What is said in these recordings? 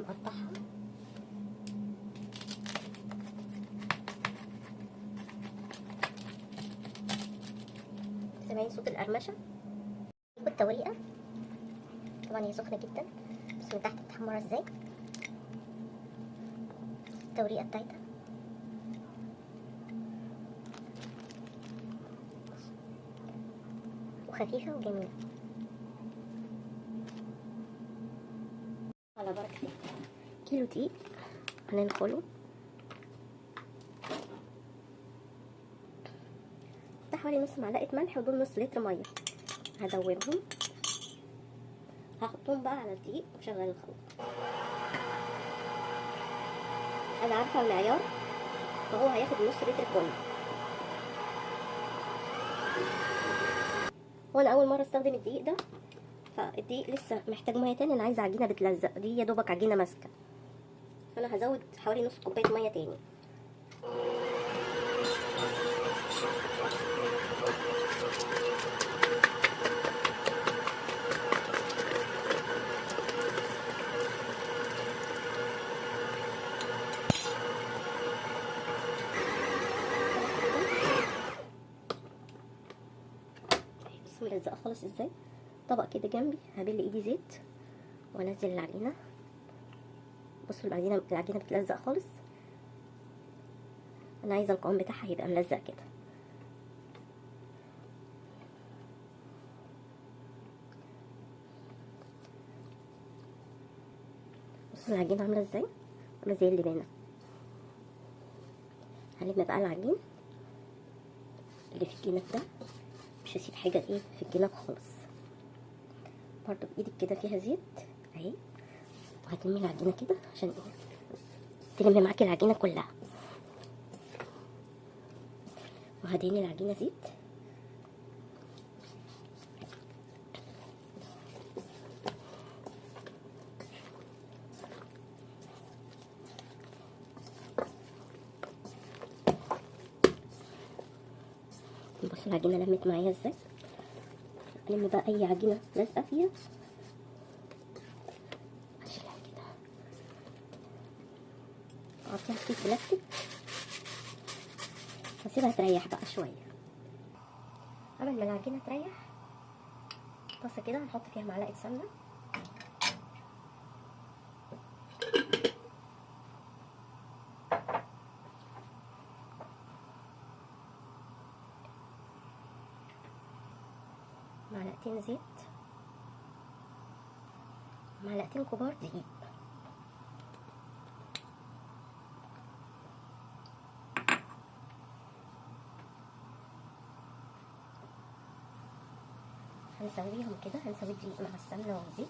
هنقطعها. سامعين صوت القرمشه والتوريقه؟ طبعا هي سخنه جدا، بس من تحت متحمره ازاي التوريقه بتاعتها. وخفيفه وجميله. على بركه الله. كيلو دقيق هننخله، ده حوالي نص معلقه ملح، ودول نص لتر ميه. هدوبهم، هحطهم بقى على الدقيق وشغل الخلاط. انا عارفه المعيار، فهو هياخد نص لتر بن. وانا اول مره استخدم الدقيق ده، فالدقيق لسه محتاج ميه تاني. انا عايزه عجينه بتلزق، دي يا دوبك عجينه ماسكه، فانا هزود حوالي نص كوبايه ميه تاني. بصوا ملزقه خالص ازاي. طبق كده جنبي، هبل ايدي زيت وانزل العجينه. بصوا العجينه بتلزق خالص. انا عايزه القوام بتاعها يبقى ملزق كده. بصوا العجينه عامله ازاي، عامله زي اللبانه. هلم بقى العجين اللي في الجناب ده، مش هسيب حاجه في الجناب خالص. برضو بايدك كده فيها زيت اهي، وهتلمي العجينه كده عشان تلمي معاكي العجينه كلها. وهدهني العجينه زيت. بصوا العجينه لمت معايا ازاي. الم بقى اي عجينه لازقه فيها، اشيلها كده، احطيها في كيس بلاستيك واسيبها تريح بقى شويه. قبل ما العجينه تريح، طاسه كده هنحط فيها معلقه سمنه، معلقتين زيت، معلقتين كبار دقيق. هنسويهم كده، هنسوي الدقيق مع السمنه والزيت.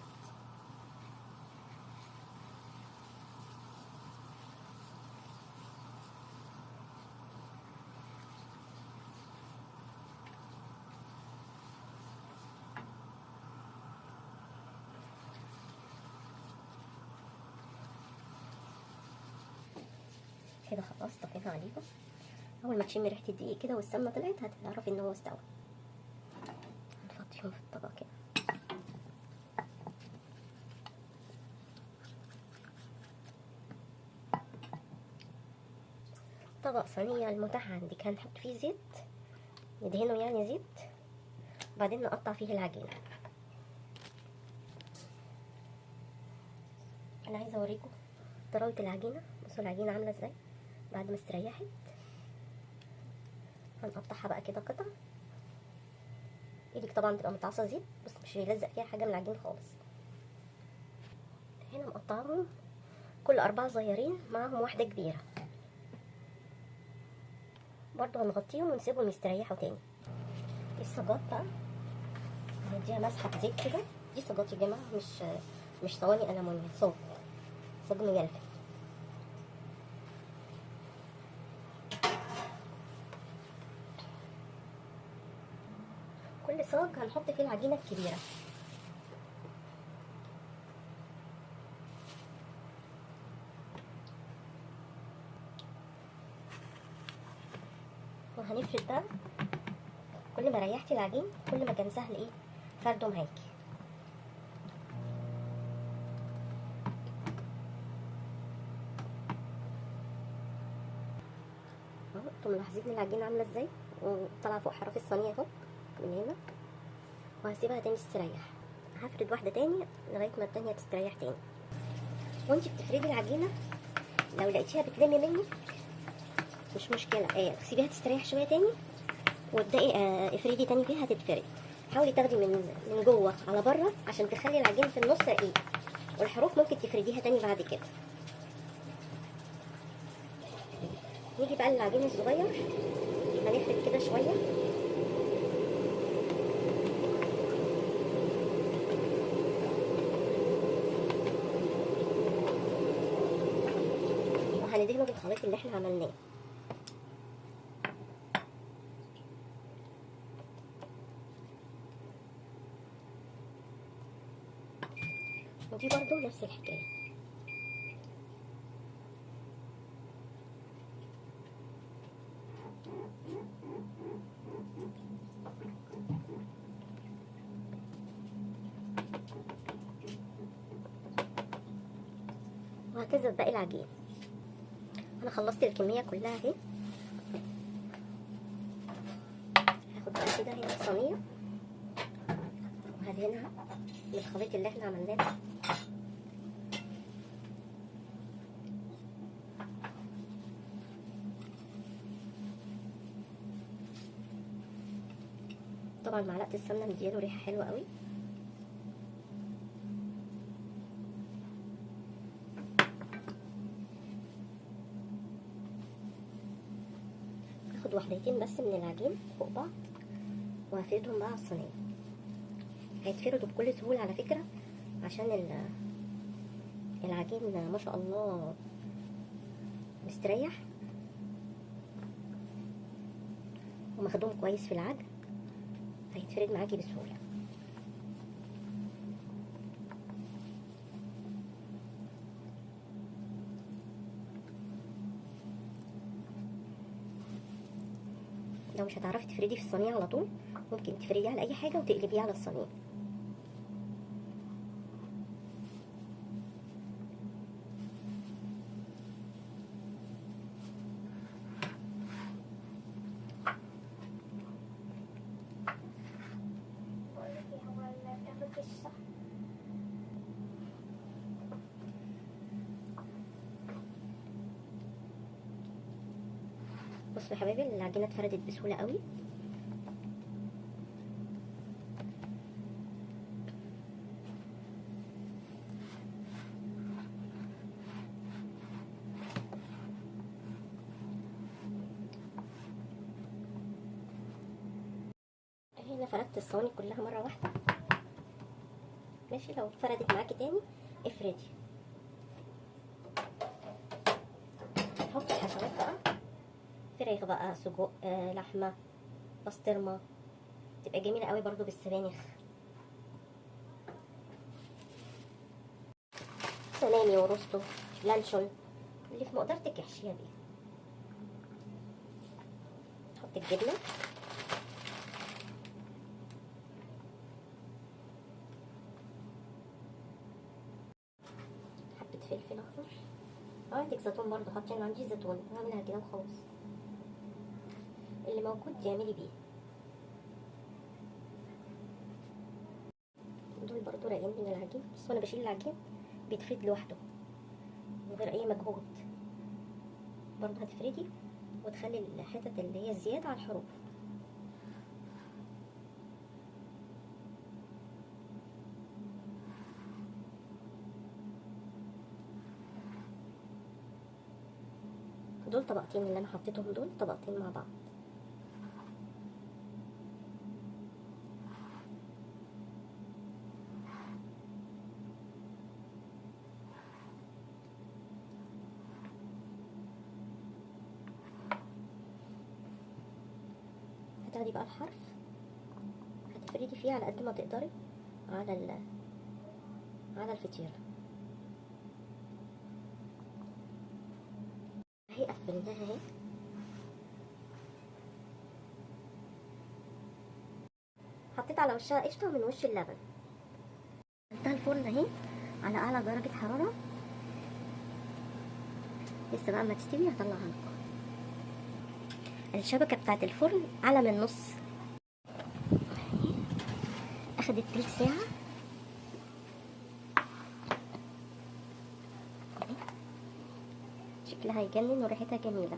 كده خلاص طفينا عليهم. اول ما تشمي ريحه الدقيق كده والسمنه طلعت، هتعرفي ان هو استوى. هنفضيهم في الطبق كده. طبق صينيه المتاح عندك، هنحط فيه زيت، ندهنه يعني زيت، بعدين نقطع فيه العجينه. انا عايزه اوريكم طراوه العجينه. بصوا العجينه عامله ازاي بعد ما استريحت. هنقطعها بقى كده قطع. ايدك طبعا تبقى متعصه زيت، بس مش هيلزق فيها حاجه من العجين خالص. هنا مقطعهم كل 4 صغيرين معاهم واحده كبيره. برضو هنغطيهم ونسيبهم يستريحوا تاني. الصاجات بقى هنديها مسحه زيت كده. دي صاجات يا جماعه، مش صواني ألمونيا، صاج مجلفن. كل صاج هنحط فيه العجينه الكبيره. وهنفرد بقى. كل ما ريحتي العجين كل ما كان سهل فرده معاكي. انتوا ملاحظين العجينه عامله ازاي وطالعه فوق حرف الصينيه اهو من هنا. وهسيبها تاني تستريح. هفرد واحده تاني لغايه ما التانيه تستريح تاني. وانتي بتفردي العجينه لو لقيتيها بتلمي منك مش مشكله، سيبيها تستريح شويه تاني وابدأي افردي تاني فيها هتتفرد. حاولي تاخدي من جوه على بره عشان تخلي العجين في النص رقيق، والحروف ممكن تفرديها تاني بعد كده. نيجي بقى للعجين الصغير، هنفرد كده شويه وهندهنه بالخليط اللي احنا عملناه. ودي برضو نفس الحكايه. وهكذا باقي العجين. انا خلصت الكميه كلها اهي. هاخد بقى كده هنا الصينيه وهدهنها بالخليط اللي احنا عملناه ده. طبعا معلقه السمنه مدياله ريحه حلوه قوي. هاخد واحدتين بس من العجين فوق بعض وهفردهم بقى على الصينيه. هيتفردوا بكل سهوله على فكره عشان العجين ما شاء الله مستريح ومخدوم كويس في العجن، هيتفرد معاكي بسهوله. لو مش هتعرفي تفردي في الصينيه على طول ممكن تفرديه على اي حاجه وتقلبيه على الصينيه. بصوا يا حبايبي العجينه اتفردت بسهوله قوي. هنا فردت الصواني كلها مره واحده. ماشي، لو اتفردت معاكي تاني افردي. هحط الحشوات بقى، فراخ بقى، سجق، لحمه، بسطرمه، تبقى جميله قوي برضو بالسبانخ، سلامي وروستو، لانشون، اللي في مقدرتك احشيها بيها. حط الجبنه، حبه فلفل اخضر، عندك زيتون برضو حطي. انا عندي زيتون هعملها كده وخلاص، اللي موجود تعملي بيه. دول برضو رايقين من العجين. بس وانا بشيل العجين بيتفرد لوحده من غير اي مجهود. برضو هتفردي وتخلي الحتت اللي هي الزياده على الحروف. دول طبقتين اللي انا حطيتهم، دول طبقتين مع بعض. هتاخدي بقى الحرف هتفردي فيه على قد ما تقدري على الفطيره اهي. قفلناها اهي. حطيت على وشها قشطه من وش اللبن. حطيتها الفرن اهي على اعلى درجه حراره. لسه بقى ما تستوي هطلعها لكم. الشبكة بتاعت الفرن على من نص. اخدت تلت ساعة. شكلها يجنن وريحتها جميلة.